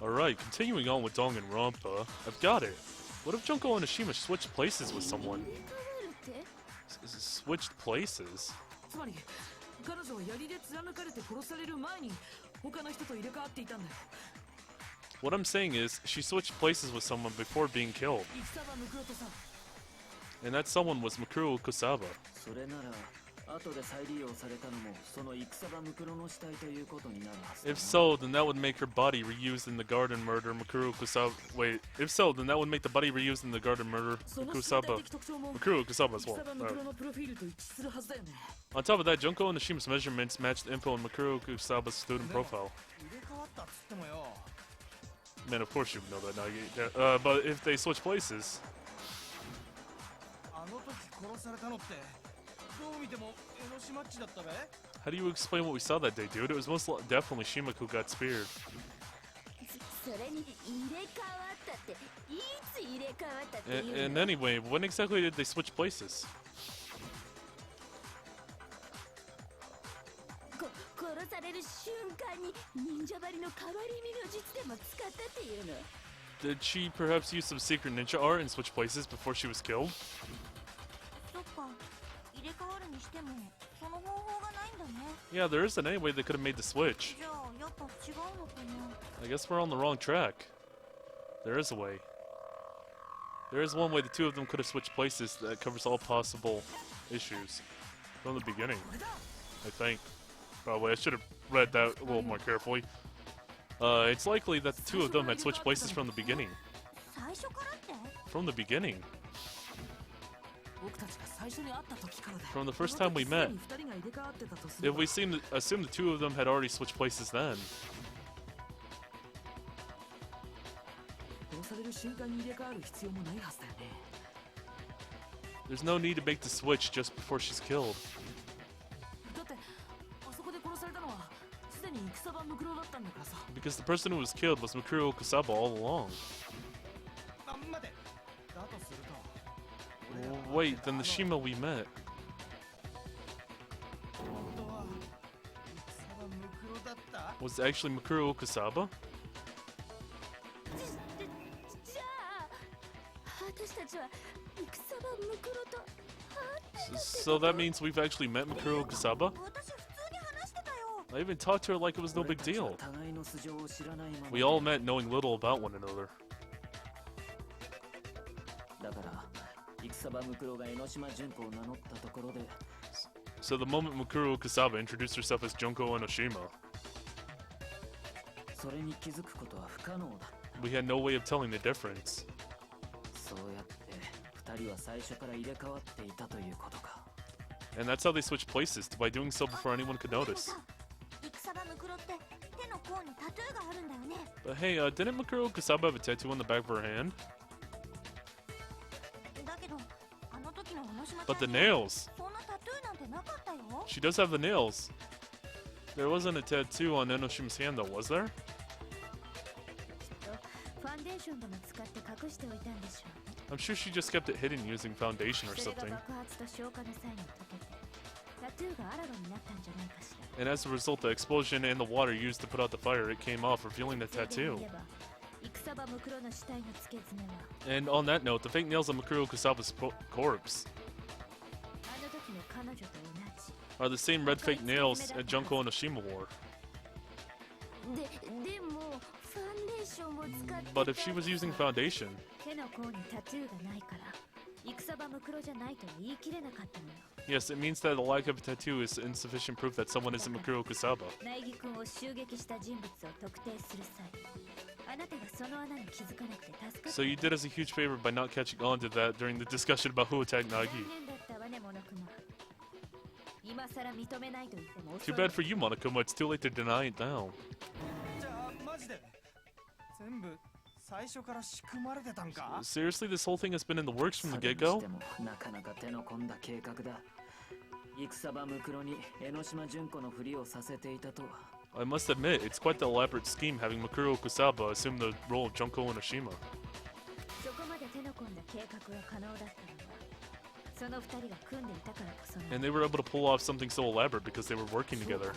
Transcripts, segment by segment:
Alright, continuing on with Danganronpa. I've got it. What if Junko and Ashima switched places with someone? Switched places? What I'm saying is, she switched places with someone before being killed. And that someone was Mikuru Kusaba. If so, then that would make her body reused in the garden murder Mikuru Kusaba. Wait, if so, then that would make the body reused in the garden murder Mikuru Kusaba as well. On top of that, Junko and Ashima's measurements matched the info in Mikuru Kusaba's student profile. Man, of course you would know that now. But if they switch places. How do you explain what we saw that day, dude? It was most definitely Shima who got speared. And anyway, when exactly did they switch places? Did she perhaps use some secret ninja art and switch places before she was killed? Yeah, there isn't any way they could have made the switch. I guess we're on the wrong track. There is a way. There is one way the two of them could have switched places that covers all possible issues from the beginning, I think. Probably, I should have read that a little more carefully. It's likely that the two of them had switched places from the beginning. From the beginning. From the first time we met. If we assume the two of them had already switched places then. There's no need to make the switch just before she's killed. Because the person who was killed was Mikuru Kusaba all along. Wait, then the Shima we met. Was actually Mikuru Kusaba? So that means we've actually met Mikuru Kusaba? I even talked to her like it was no big deal. We all met knowing little about one another. So the moment Mikuru Kusaba introduced herself as Junko and Oshima, we had no way of telling the difference. And that's how they switched places, by doing so before anyone could notice. But hey, didn't Mikuru Kusaba have a tattoo on the back of her hand? But the nails! She does have the nails! There wasn't a tattoo on Enoshima's hand though, was there? I'm sure she just kept it hidden using foundation or something. And as a result, the explosion and the water used to put out the fire, it came off, revealing the tattoo. And on that note, the fake nails on Mikuru Kusaba's corpse are the same red fake nails that Junko and Oshima wore. But if she was using foundation, yes, it means that the lack of a tattoo is insufficient proof that someone isn't Mikuru Kusaba. So you did us a huge favor by not catching on to that during the discussion about who attacked Nagi. Too bad for you, Monokuma, it's too late to deny it now. Seriously, this whole thing has been in the works from the get-go? I must admit, it's quite the elaborate scheme having Mikuru Kusaba assume the role of Junko and Oshima. And they were able to pull off something so elaborate because they were working together.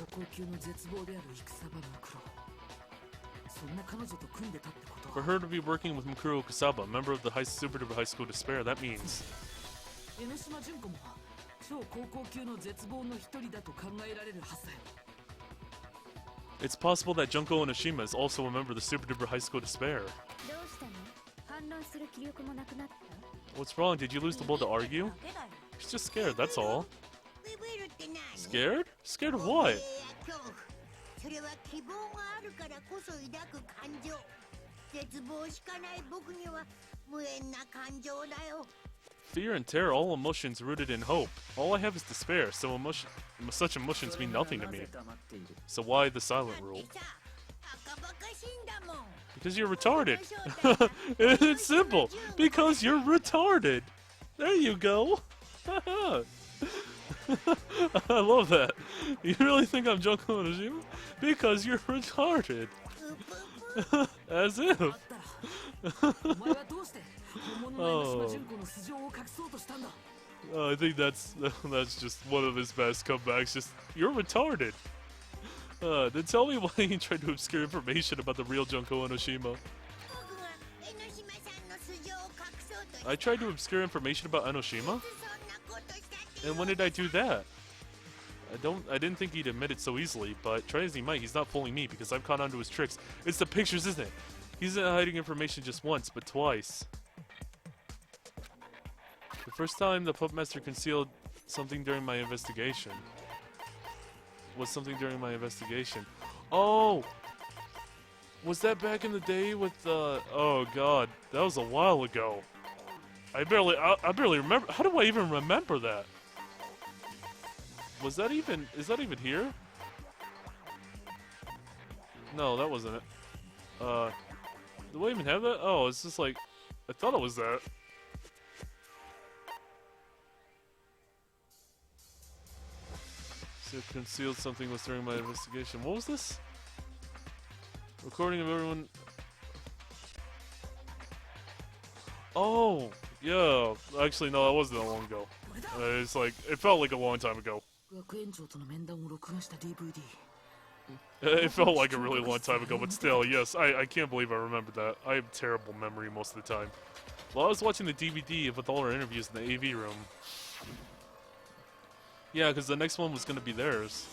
For her to be working with Mukuro Kusaba, a member of the Super Duper High School Despair, that means... It's possible that Junko Enoshima is also a member of the Super Duper High School Despair. What's wrong? Did you lose the will to argue? She's just scared, that's all. Scared? Scared of what? Fear and terror, all emotions rooted in hope. All I have is despair, so such emotions mean nothing to me. So why the silent rule? Because you're retarded. It's simple. Because you're retarded. There you go. I love that. You really think I'm Junko Enoshima? Because you're retarded. As if. Oh. I think that's just one of his best comebacks. Just, you're retarded. Then tell me why he tried to obscure information about the real Junko Enoshima. I tried to obscure information about Enoshima? And when did I do that? I didn't think he'd admit it so easily, but try as he might, he's not fooling me because I've caught on to his tricks. It's the pictures, isn't it? He's not hiding information just once, but twice. The first time the Puppet Master concealed something during my investigation. Was something during my investigation. Oh! Was that back in the day with oh god, that was a while ago. I barely remember. How do I even remember that? Was that even, is that even here? No, that wasn't it. Do I even have that? Oh, it's just like, I thought it was that. So concealed something was during my investigation. What was this? Recording of everyone. Oh, yeah. Actually, no, that wasn't that long ago. It's like, it felt like a long time ago. It felt like a really long time ago, but still, yes, I can't believe I remembered that. I have terrible memory most of the time. Well, I was watching the DVD with all our interviews in the AV room. Yeah, because the next one was going to be theirs.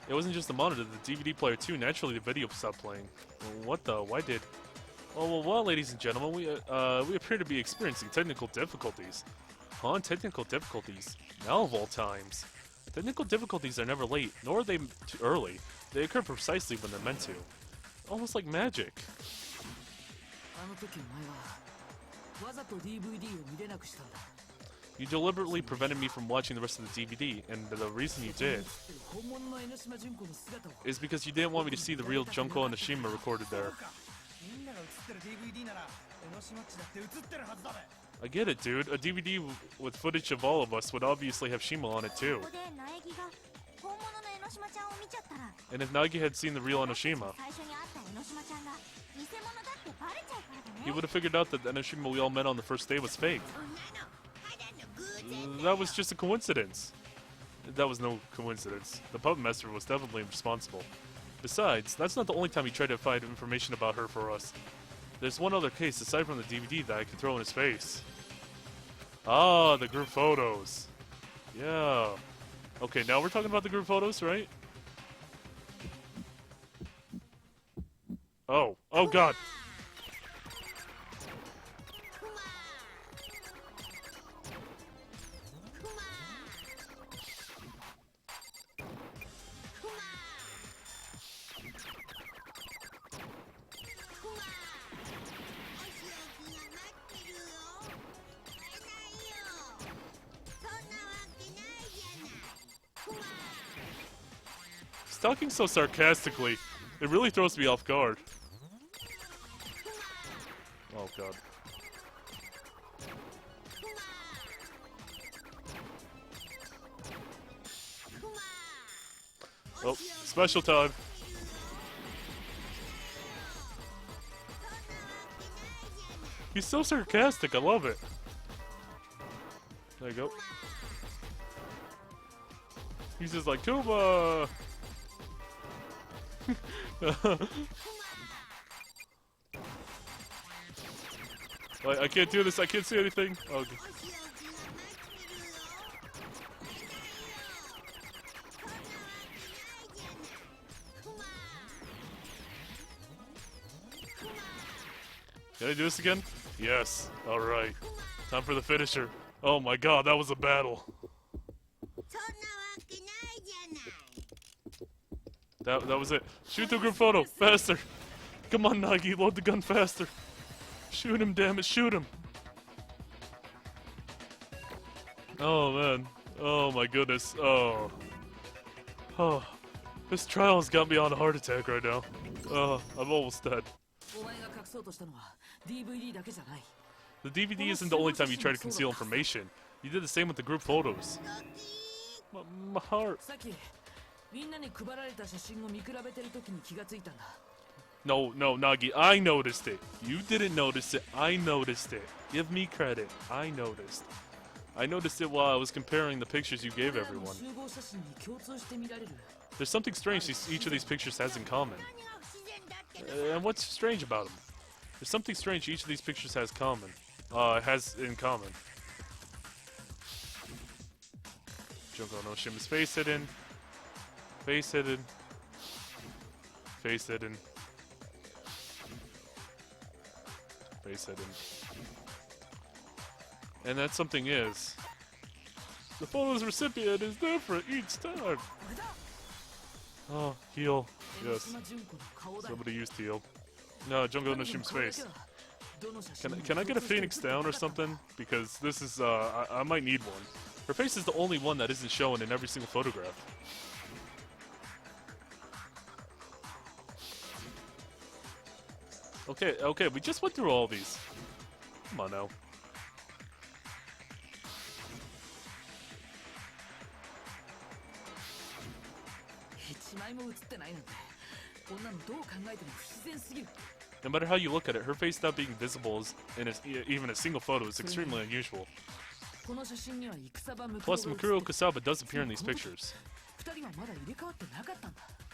It wasn't just the monitor, the DVD player too. Naturally, the video stopped playing. Well, what the? Why did? Oh, well, ladies and gentlemen, we appear to be experiencing technical difficulties. Huh? Technical difficulties? Now of all times. Technical difficulties are never late, nor are they too early. They occur precisely when they're meant to. Almost like magic. You deliberately prevented me from watching the rest of the DVD, and the reason you did is because you didn't want me to see the real Junko Enoshima recorded there. I get it, dude. A DVD with footage of all of us would obviously have Shima on it too. And if Nagi had seen the real Enoshima, he would have figured out that the Enoshima we all met on the first day was fake. That was just a coincidence. That was no coincidence. The Puppet Master was definitely responsible. Besides, that's not the only time he tried to find information about her for us. There's one other case aside from the DVD that I can throw in his face. Ah, the group photos. Yeah. Okay, now we're talking about the group photos, right? Oh. Oh, God. He's talking so sarcastically, it really throws me off guard. Oh god. Oh, special time. He's so sarcastic, I love it. There you go. He's just like, Kuma! I can't do this. I can't see anything. Okay. Can I do this again? Yes. Alright. Time for the finisher. Oh my god, that was a battle. That was it. Shoot the group photo. Faster. Come on, Nagi. Load the gun faster. Shoot him, damn it. Shoot him. Oh, man. Oh, my goodness. Oh. Oh. This trial has got me on a heart attack right now. Oh, I'm almost dead. The DVD isn't the only time you try to conceal information. You did the same with the group photos. My heart. No, Nagi, I noticed it. You didn't notice it. I noticed it. Give me credit. I noticed. I noticed it while I was comparing the pictures you gave everyone. There's something strange each of these pictures has in common. And what's strange about them? There's something strange each of these pictures has in common. Junko Onoshima's face hidden. Face hidden. Face hidden. Face hidden. And that something is... the photo's recipient is different each time! Oh, heal. Yes. Somebody used heal. No, Junko Onoshima's face. Can I get a Phoenix down or something? Because this is, I might need one. Her face is the only one that isn't shown in every single photograph. Okay, we just went through all these. Come on now. No matter how you look at it, her face not being visible in even a single photo is extremely unusual. Plus, Mikuro Kusaba does appear in these pictures.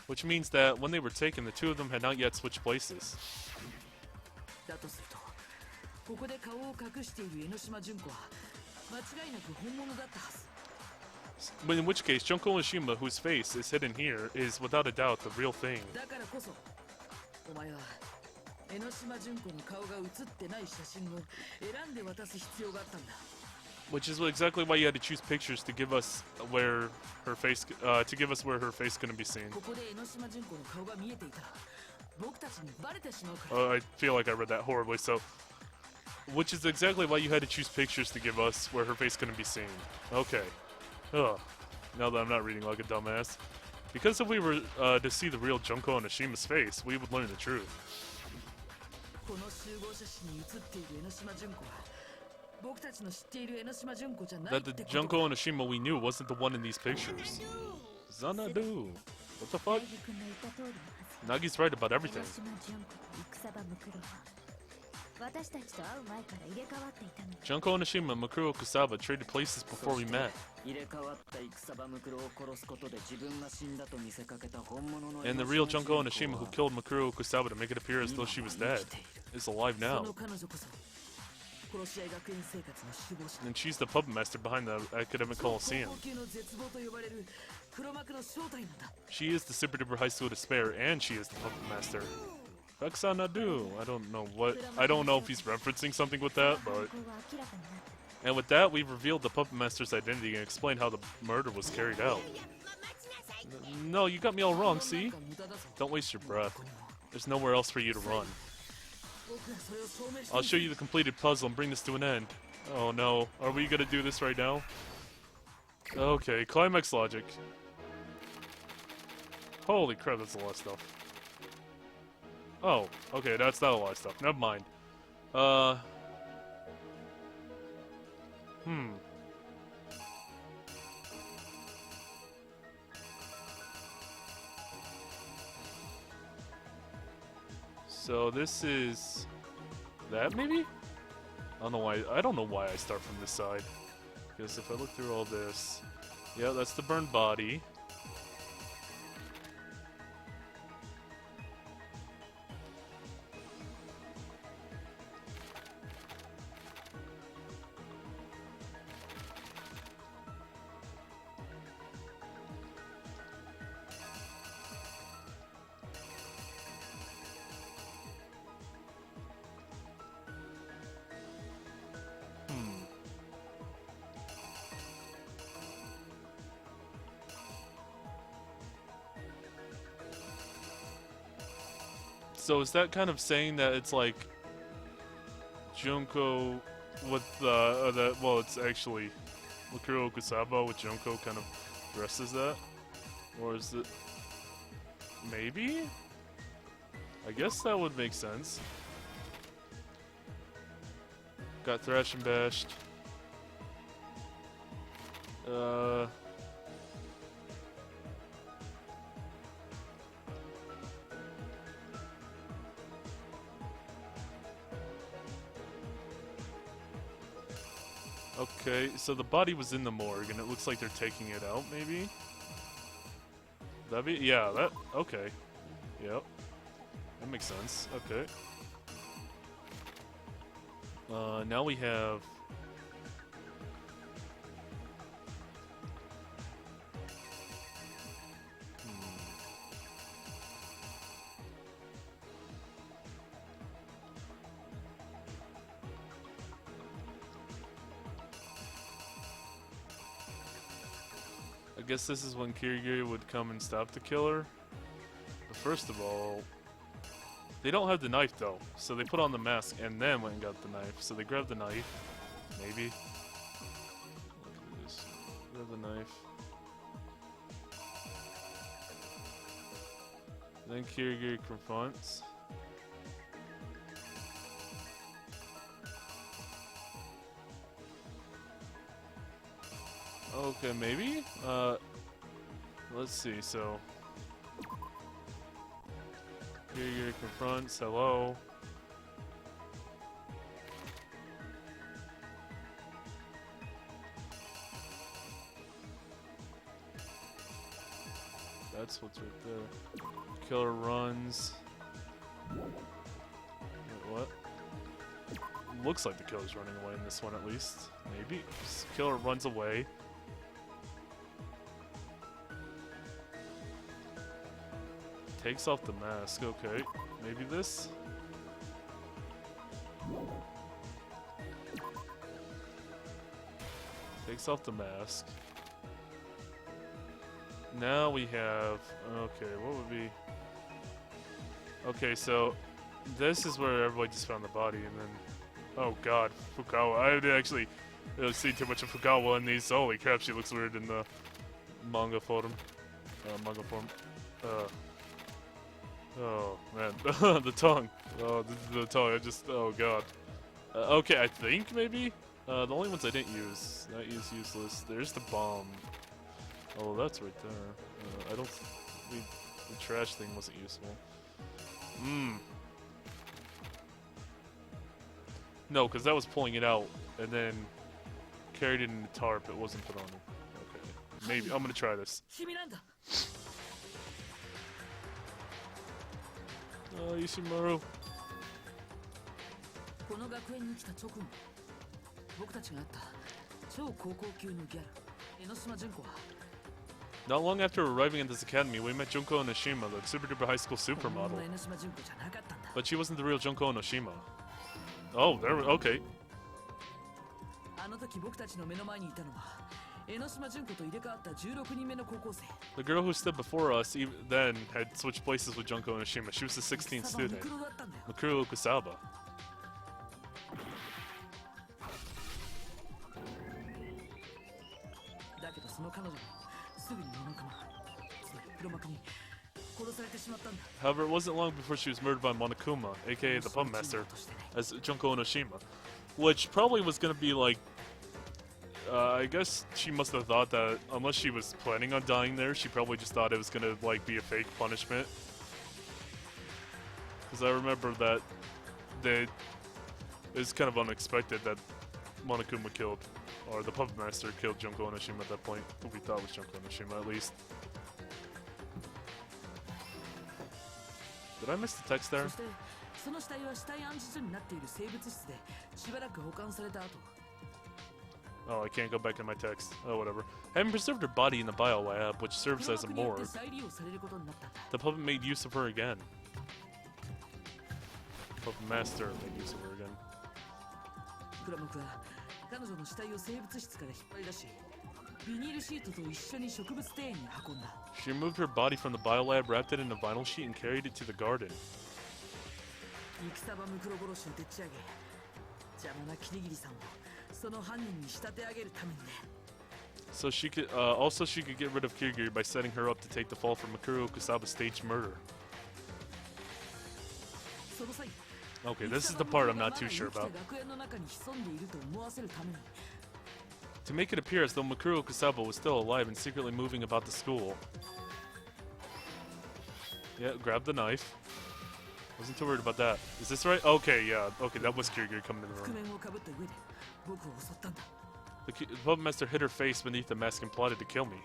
Which means that when they were taken, the two of them had not yet switched places. In which case, Junko Onoshima, whose face is hidden here, is without a doubt the real thing. Which is exactly why you had to choose pictures to give us where her face, gonna be seen. I feel like I read that horribly. So, which is exactly why you had to choose pictures to give us where her face gonna be seen. Okay. Ugh. Now that I'm not reading like a dumbass. Because if we were to see the real Junko Onoshima's face, we would learn the truth. That the Junko Onoshima we knew wasn't the one in these pictures. Xanadu. What the fuck? Nagi's right about everything. Junko Onoshima and Mikuro Kusaba traded places before we met. And the real Junko Onoshima who killed Mikuro Kusaba to make it appear as though she was dead is alive now. And she's the puppet master behind the Academic Coliseum. She is the super duper high school despair, and she is the puppet master. Xanadu. I don't know if he's referencing something with that, but... And with that, we've revealed the puppet master's identity and explained how the murder was carried out. No, you got me all wrong, see? Don't waste your breath. There's nowhere else for you to run. I'll show you the completed puzzle and bring this to an end. Oh no, are we gonna do this right now? Okay, climax logic. Holy crap, that's a lot of stuff. Oh, okay, that's not a lot of stuff. Never mind. So this is that maybe? I don't know why I start from this side. Because if I look through all this, yeah, that's the burned body. So is that kind of saying that it's like Junko with the well, it's actually Makuro Kusaba with Junko kind of dressed as that, or is it maybe? I guess that would make sense. Got thrashed and bashed. Okay, so the body was in the morgue, and it looks like they're taking it out, maybe? That'd be, yeah, that, okay. Yep. That makes sense, okay. Now we have... I guess this is when Kirigiri would come and stop the killer. But first of all, they don't have the knife though, so they put on the mask and then went and got the knife. So they grabbed the knife, maybe. Look at this. Grab the knife. Then Kirigiri confronts. Okay, maybe? Let's see, so... Kirigiri confronts, hello. That's what's right there. Killer runs. Wait, what? Looks like the killer's running away in this one at least. Maybe. Killer runs away. Takes off the mask, okay. Maybe this? Takes off the mask. Now we have... Okay, what would be... Okay, so... This is where everybody just found the body, and then... Oh god, Fukawa. I didn't actually really see too much of Fukawa in these. Holy crap, she looks weird in the manga form. Oh man, the tongue. Oh, the tongue. I just. Oh god. Okay, I think maybe. The only ones I didn't use. That is useless. There's the bomb. Oh, that's right there. I don't. The trash thing wasn't useful. No, because that was pulling it out and then carried it in the tarp. It wasn't put on it. Okay, maybe I'm gonna try this. Oh, Ishimaru. Not long after arriving at this academy, we met Junko Onoshima, the super duper high school supermodel. But she wasn't the real Junko Onoshima. Oh, there. Okay. The girl who stood before us then had switched places with Junko Onoshima. She was the 16th student, Makuro Kusaba. However, it wasn't long before she was murdered by Monokuma, aka the pub master, as Junko Onoshima. Which probably was gonna be like... I guess she must have thought that, unless she was planning on dying there, she probably just thought it was gonna, like, be a fake punishment. Because I remember that it was kind of unexpected that Monokuma killed, or the puppet master killed Junko Onoshima at that point. Who we thought was Junko Onoshima, at least. Did I miss the text there? Oh, I can't go back in my text. Oh, whatever. Having preserved her body in the biolab, which serves as a morgue, the puppet made use of her again. The puppet master made use of her again. She removed her body from the biolab, wrapped it in a vinyl sheet, and carried it to the garden. 戦場ムクロ殺しをでっち上げ邪魔なキリギリさんをその犯人に仕立て上げるためにね So she could, also she could get rid of Kirigiri by setting her up to take the fall for Mikuru Kusaba's staged murder. その際 Okay, this is the part I'm not too sure about. 学園の中に潜んでいると思わせるために To make it appear as though Mikuru Kusaba was still alive and secretly moving about the school. Yeah, grab the knife. Wasn't too worried about that. Is this right? Okay, yeah. Okay, that was Kirigiri coming in the room. 覆面をかぶった上で僕を襲ったんだ The puppet master hid her face beneath the mask and plotted to kill me.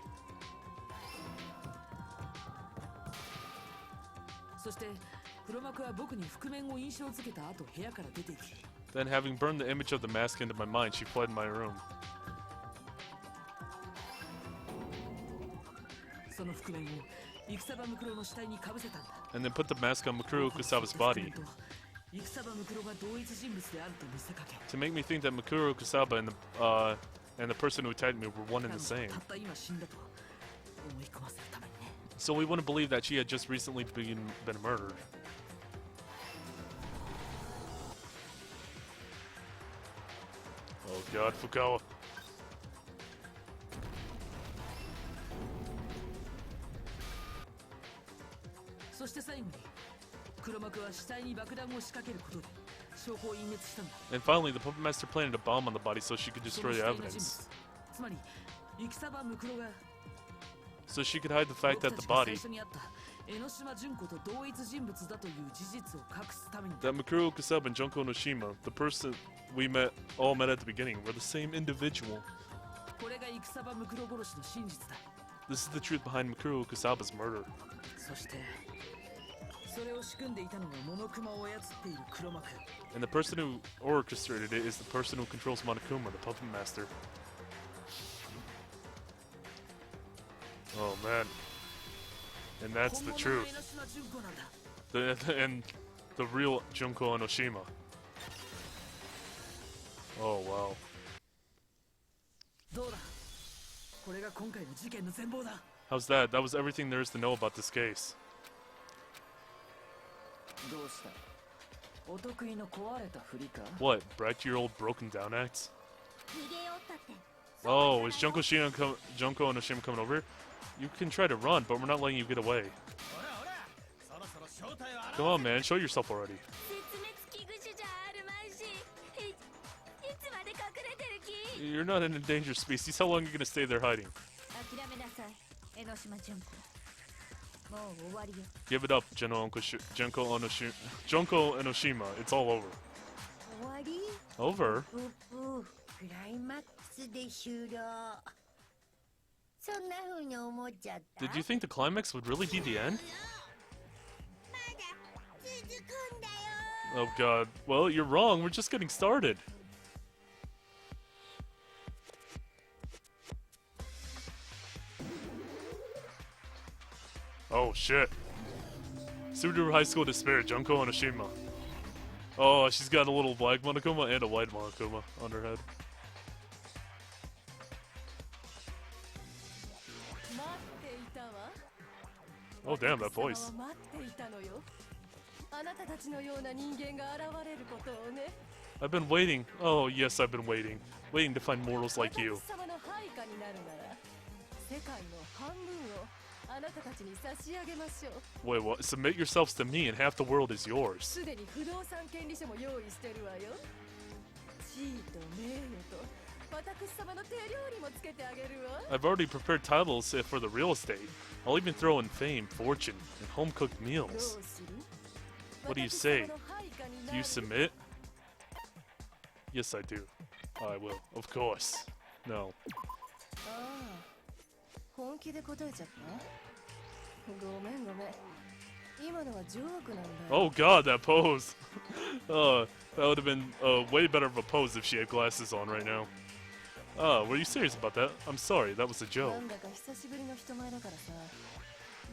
そして黒幕は僕に覆面を印象付けた後部屋から出て行き Then, having burned the image of the mask into my mind, she fled my room. その覆面を戦場ムクロの死体にかぶせたんだ And then put the mask on Mikuru Kusaba's body 戦場ムクロが同一人物であると見せかけ to make me think that Mikuru Kusaba and the person who attacked me were one and the same. たった今死んだと思い込ませるためにね So we wouldn't believe that she had just recently been murdered. Oh god, Fukawa. そして最後に黒幕は死体に爆弾を仕掛けることで証拠を隠滅したんだ And finally, the puppet master planted a bomb on the body so she could その destroy 死 the 体の人 evidence. 物つまり戦場ムクロが So she could hide the fact 僕 that た the ちが最 body, 初に会った江ノ島純子と同一人物だという事実を隠すために that Mikuru Kusaba and Junko Noshima, the person we all met at the beginning, were the same individual. これが戦場ムクロ殺しの真実だ This is the truth behind Mikuru Kusaba's murder. そしてそれを仕組んでいたのがモノクマを操っている黒幕 And the person who orchestrated it is the person who controls Monokuma, the puppet master. Oh man. And that's the 本物の truth. 江ノ島純子なんだ And the real Junko Enoshima. Oh wow. どうだこれが今回の事件の全貌だ How's that? That was everything there is to know about this case. どうしたお得意の壊れたふりか What? Back to your old broken down acts? 逃げよったって Oh, is Junko Enoshima coming over? You can try to run, but we're not letting you get away. Come on, man. Show yourself already. 絶滅危惧種じゃあるまいしいつまで隠れてる気 You're not an endangered species. How long are you gonna stay there hiding? 諦めなさい江ノ島純子もう終わりよ Give it up, Junko Enoshima. It's all over. 終わり Over? クライマックスで終了そんな風に思っちゃった Did you think the climax would really be the end? まだ続くんだよ Oh god. Well, you're wrong. We're just getting started. Oh shit. Subaru High School Despair, Junko Enoshima. Oh, she's got a little black Monokuma and a white Monokuma on her head. 待っていたわ。 Oh damn, that voice. 私様は待っていたのよ。あなたたちのような人間が現れることをね。 I've been waiting. Oh yes, I've been waiting. Waiting to find mortals like you. 私様の配下になるなら、世界の半分をあなたたちに差し上げましょう。 Wait, what? Submit yourselves to me and half the world is yours. すでに不動産権利書も用意してるわよ。地位と名誉と私様の手料理もつけてあげるわ。 I've already prepared titles for the real estate. I'll even throw in fame, fortune, and home-cooked どう meals. する What do you say? 私様の配下に Do な you る submit? Yes, I do. I will. Of course. No. ああ、本気で答えちゃった？ごめんごめん。今のはジョークなんだよ。 Oh god, that pose! That would have been way better of a pose if she had glasses on right now. Were you serious about that? I'm sorry, that was a な joke. んだか久しぶりの人前だからさ、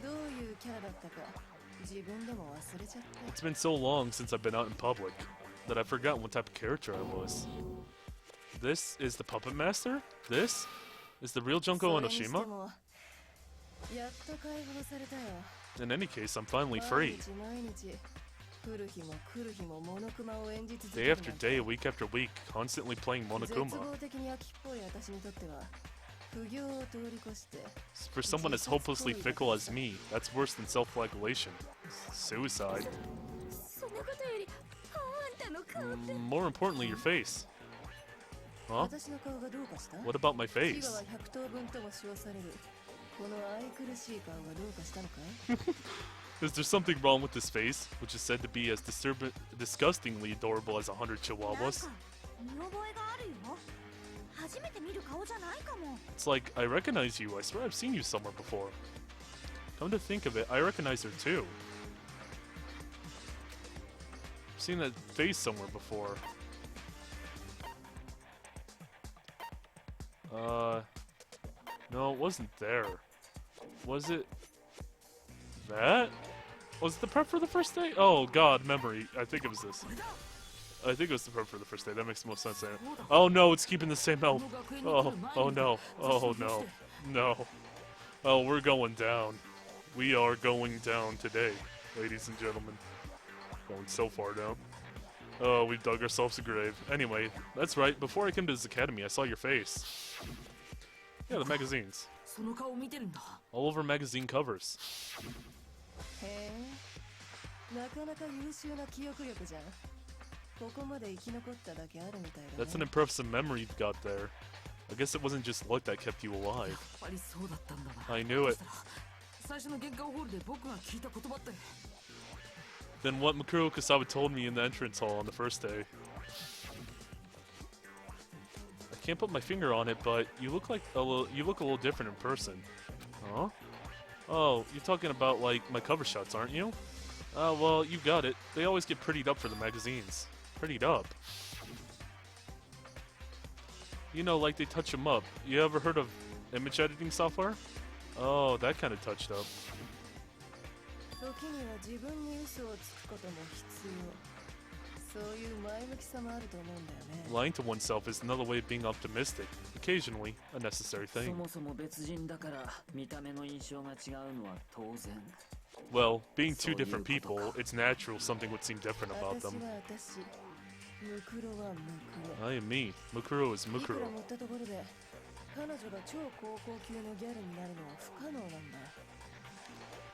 どういうキャラだったか自分でも忘れちゃった。 It's been so long since I've been out in public that I've forgotten what type of character I was. This is the puppet master? This is the real Junko それにして Enoshima? もやっと解放されたよ。 In any case, I'm finally free. 毎日 Day after day, week after week, constantly playing Monokuma. For someone as hopelessly fickle as me, that's worse than self-flagellation. Suicide. More importantly, your face. Huh? What about my face? Is there something wrong with this face, which is said to be as disgustingly adorable as 100 chihuahuas? It's like, I recognize you. I swear I've seen you somewhere before. Come to think of it, I recognize her too. I've seen that face somewhere before. No, it wasn't there. Was it that? Was it the prep for the first day? Oh god, memory. I think it was this. I think it was the prep for the first day. That makes the most sense. Oh no, it's keeping the same health. Oh no. Oh no. No. Oh, we're going down. We are going down today, ladies and gentlemen. Going so far down. Oh, we've dug ourselves a grave. Anyway, that's right. Before I came to this academy, I saw your face. Yeah, the magazines. All over magazine covers. That's an impressive memory you've got there. I guess it wasn't just luck that kept you alive. I knew it. Then what Mikuro Kusawa told me in the entrance hall on the first day. I can't put my finger on it, but you look like a little different in person. Huh? Oh, you're talking about like my cover shots, aren't you? Well, you got it. They always get prettied up for the magazines. Prettied up. You know, like they touch them up. You ever heard of image editing software? Oh, that kind of touched up. Lying to oneself is another way of being optimistic. Occasionally, a necessary thing. Well, being two different people, it's natural something would seem different about them. I am me. Mukuro is Mukuro.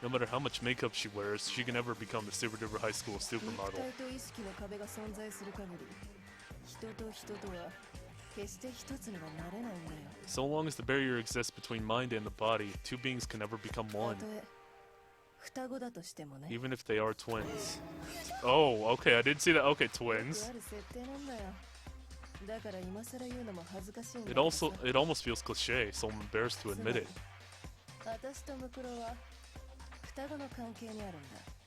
No matter how much makeup she wears, she can never become the Super Duper High School supermodel. So long as the barrier exists between mind and the body, two beings can never become one. Even if they are twins. Oh, okay, I didn't see that. Okay, twins. It almost feels cliche, so I'm embarrassed to admit it.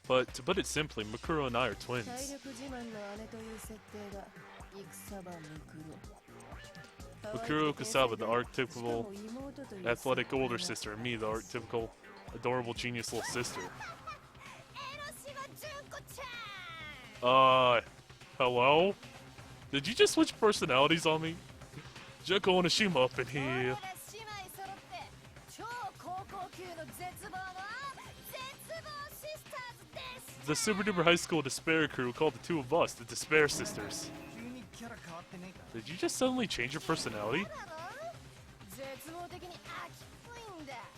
But to put it simply, Mikuro and I are twins. Mikuro Kusawa, the archetypical athletic older sister, and me, the archetypical adorable genius little sister. Hello? Did you just switch personalities on me? Junko Onishima up in here. The Super Duper High School Despair crew called the two of us the Despair Sisters. Did you just suddenly change your personality?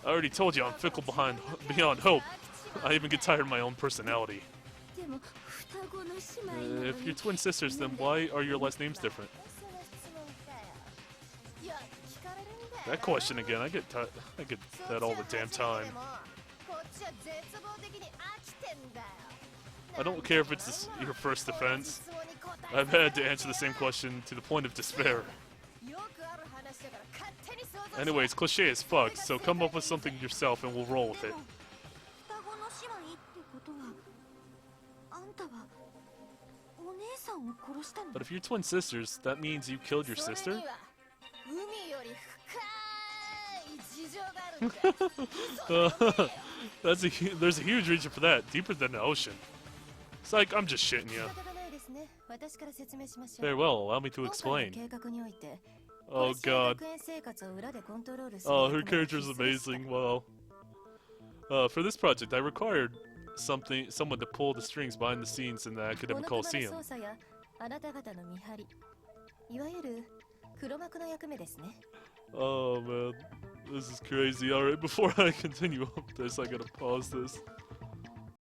I already told you I'm fickle beyond hope. I even get tired of my own personality. If you're twin sisters, then why are your last names different? That question again, I get that all the damn time. I don't care if it's your first defense. I've had to answer the same question to the point of despair. Anyways, cliche as fuck, so come up with something yourself and we'll roll with it. But if you're twin sisters, that means you killed your sister? There's a huge reason for that, deeper than the ocean. It's like, I'm just shitting you. Very well, allow me to explain. Oh god. Oh, her character is amazing. Well, for this project, I required someone to pull the strings behind the scenes in the academic モノクマの coliseum. 操作やあなた方の見張り、いわゆる黒幕の役目ですね。 Oh man, this is crazy. Alright, before I continue up this, I gotta pause this.